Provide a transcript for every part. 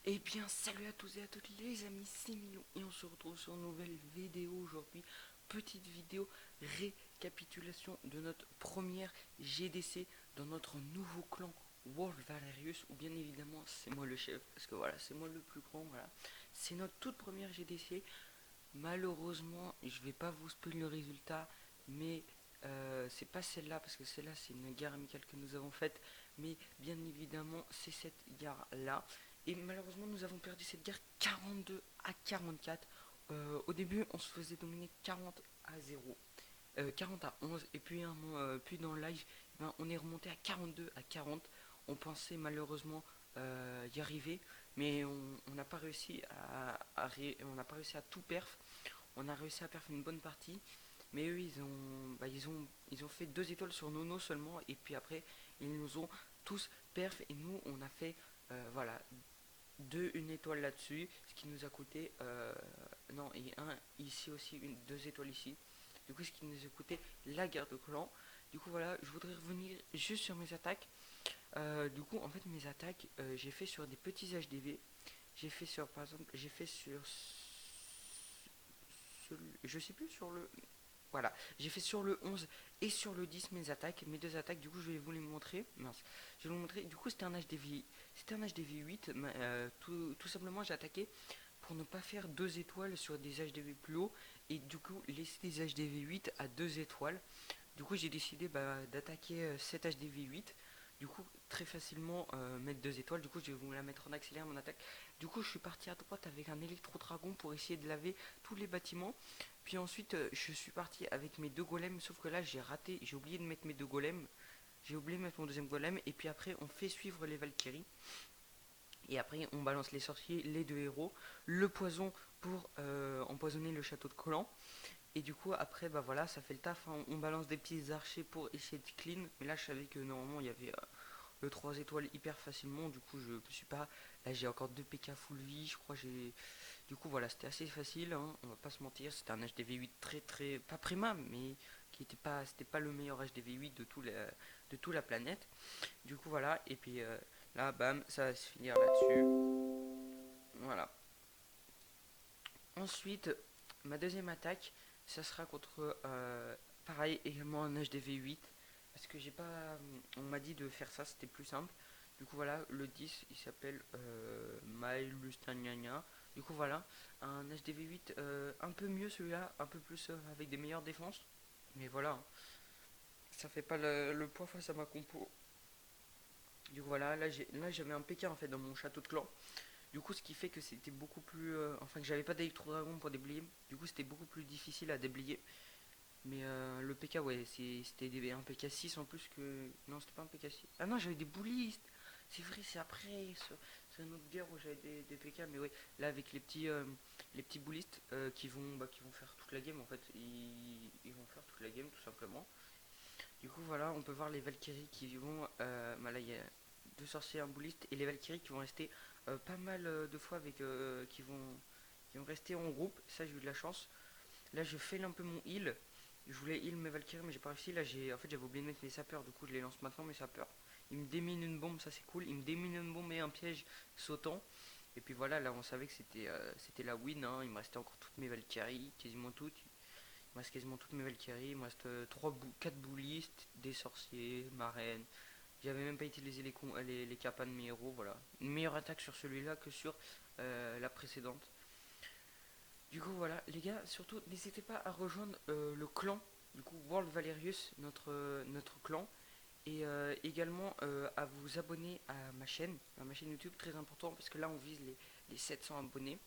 Eh bien, salut à tous et à toutes les amis, c'est Milo et on se retrouve sur une nouvelle vidéo aujourd'hui. Petite vidéo récapitulation de notre première GDC dans notre nouveau clan World Valerius, ou bien évidemment c'est moi le chef, parce que voilà, c'est moi le plus grand, voilà. C'est notre toute première GDC. Malheureusement, je vais pas vous spoiler le résultat, mais c'est pas celle-là, parce que celle-là c'est une guerre amicale que nous avons faite, mais bien évidemment c'est cette guerre-là. Et malheureusement nous avons perdu cette guerre 42 à 44. Au début on se faisait dominer 40 à 0, 40 à 11, et puis, puis dans le live, ben, on est remonté à 42 à 40. On pensait malheureusement y arriver, mais on n'a pas réussi on n'a pas réussi à tout perf. On a réussi à perf une bonne partie, mais eux ils ont fait 2 étoiles sur Nono seulement, et puis après ils nous ont tous perf, et nous on a fait voilà, une étoile là-dessus, ce qui nous a coûté non, et un ici aussi, 2 étoiles ici, du coup ce qui nous a coûté la guerre de clan. Du coup voilà, je voudrais revenir juste sur mes attaques. Du coup en fait mes attaques, j'ai fait sur des petits HDV. J'ai fait sur, par exemple, j'ai fait je sais plus, sur le, voilà, j'ai fait sur le 11 et sur le 10 mes attaques, mes deux attaques. Du coup je vais vous les montrer. Mince, je vais vous montrer. Du coup c'était un HDV, c'était un HDV 8. Tout simplement j'ai attaqué pour ne pas faire 2 étoiles sur des HDV plus haut, et du coup laisser des HDV 8 à 2 étoiles. Du coup, j'ai décidé d'attaquer cet HDV 8. Du coup, très facilement mettre 2 étoiles. Du coup, je vais vous la mettre en accéléré mon attaque. Du coup, je suis parti à droite avec un électro-dragon pour essayer de laver tous les bâtiments. Puis ensuite, je suis parti avec mes 2 golems. Sauf que là, j'ai raté. J'ai oublié de mettre mes 2 golems. J'ai oublié de mettre mon deuxième golem. Et puis après, on fait suivre les Valkyries. Et après, on balance les sorciers, les 2 héros. Le poison pour empoisonner le château de Collant. Et du coup, après, bah voilà, ça fait le taf, hein. On balance des petits archers pour essayer de clean. Mais là, je savais que normalement, il y avait le 3 étoiles hyper facilement. Du coup, je me suis pas. Là, j'ai encore 2 PK full vie. Je crois j'ai. Du coup, voilà, c'était assez facile, hein. On va pas se mentir. C'était un HDV8 très très. Pas prima, mais qui était pas. C'était pas le meilleur HDV8 de toute la planète. Du coup, voilà. Et puis là, bam, ça va se finir là-dessus. Voilà. Ensuite, ma deuxième attaque, ça sera contre, pareil, également un HDV8. Parce que j'ai pas. On m'a dit de faire ça, c'était plus simple. Du coup, voilà, le 10, il s'appelle Maëlustagnagna. Du coup, voilà, un HDV8 un peu mieux celui-là, un peu plus avec des meilleures défenses. Mais voilà, hein, ça fait pas le poids face à ma compo. Du coup, voilà, là j'avais un PK en fait dans mon château de clan. Du coup, ce qui fait que c'était beaucoup plus. Enfin, que j'avais pas d'électro-dragon pour déblayer. Du coup, c'était beaucoup plus difficile à déblayer. Mais le PK, ouais, c'était un PK 6 en plus que. Non, c'était pas un PK 6. Ah non, j'avais des boulistes. C'est vrai, c'est après. C'est une autre guerre où j'avais des PK. Mais ouais, là, avec les petits boulistes qui vont faire toute la game en fait. Ils vont faire toute la game tout simplement. Du coup, voilà, on peut voir les Valkyries qui vont. Bah là, il y a 2 sorciers, un bouliste, et les Valkyries qui vont rester pas mal de fois avec. Qui vont rester en groupe. Ça, j'ai eu de la chance. Là, je fais un peu mon heal. Je voulais heal mes Valkyries, mais j'ai pas réussi. Là, en fait, j'avais oublié de mettre mes sapeurs. Du coup, je les lance maintenant, mes sapeurs. Ils me déminent une bombe, ça c'est cool. Ils me déminent une bombe et un piège sautant. Et puis voilà, là, on savait que c'était la win, hein. Il me restait encore toutes mes Valkyries, quasiment toutes. Il me reste quasiment toutes mes Valkyries. Il me reste 4 boulistes, des sorciers, marraines. J'avais même pas utilisé les capas de mes héros, voilà. Une meilleure attaque sur celui-là que sur la précédente. Du coup, voilà, les gars, surtout, n'hésitez pas à rejoindre le clan, du coup, World Valerius, notre clan, et également à vous abonner à ma chaîne YouTube, très important, parce que là, on vise les 700 abonnés.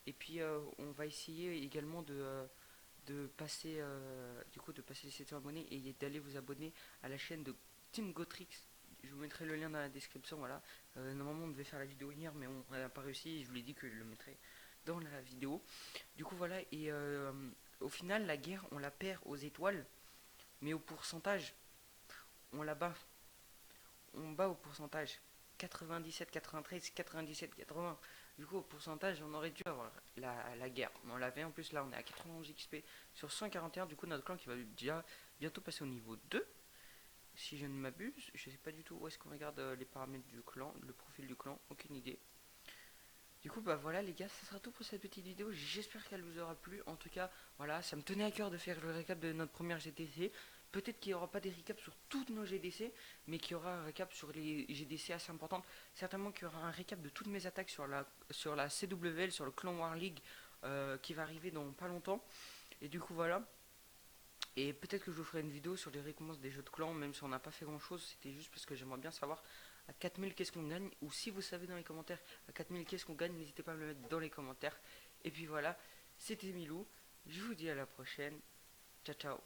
Et puis, on va essayer également de passer, de passer les 700 abonnés et d'aller vous abonner à la chaîne de Team Gotrix. Je vous mettrai le lien dans la description, voilà. Normalement, on devait faire la vidéo hier, mais on n'a pas réussi, et je vous l'ai dit que je le mettrai dans la vidéo. Du coup, voilà, et au final, la guerre, on la perd aux étoiles, mais au pourcentage, on la bat. On bat au pourcentage. 97, 93, 97, 80. Du coup, au pourcentage, on aurait dû avoir la guerre. Mais on l'avait en plus, là, on est à 91 XP sur 141. Du coup, notre clan qui va déjà bientôt passer au niveau 2. Si je ne m'abuse, je sais pas du tout où est-ce qu'on regarde les paramètres du clan, le profil du clan, aucune idée. Du coup, bah voilà les gars, ça sera tout pour cette petite vidéo. J'espère qu'elle vous aura plu. En tout cas, voilà, ça me tenait à cœur de faire le récap de notre première GDC. Peut-être qu'il n'y aura pas des récaps sur toutes nos GDC, mais qu'il y aura un récap sur les GDC assez importantes. Certainement qu'il y aura un récap de toutes mes attaques sur la CWL, sur le Clan War League, qui va arriver dans pas longtemps. Et du coup, voilà. Et peut-être que je vous ferai une vidéo sur les récompenses des jeux de clans, même si on n'a pas fait grand chose, c'était juste parce que j'aimerais bien savoir à 4000 qu'est-ce qu'on gagne, ou si vous savez dans les commentaires à 4000 qu'est-ce qu'on gagne, n'hésitez pas à me le mettre dans les commentaires. Et puis voilà, c'était Milou, je vous dis à la prochaine, ciao ciao.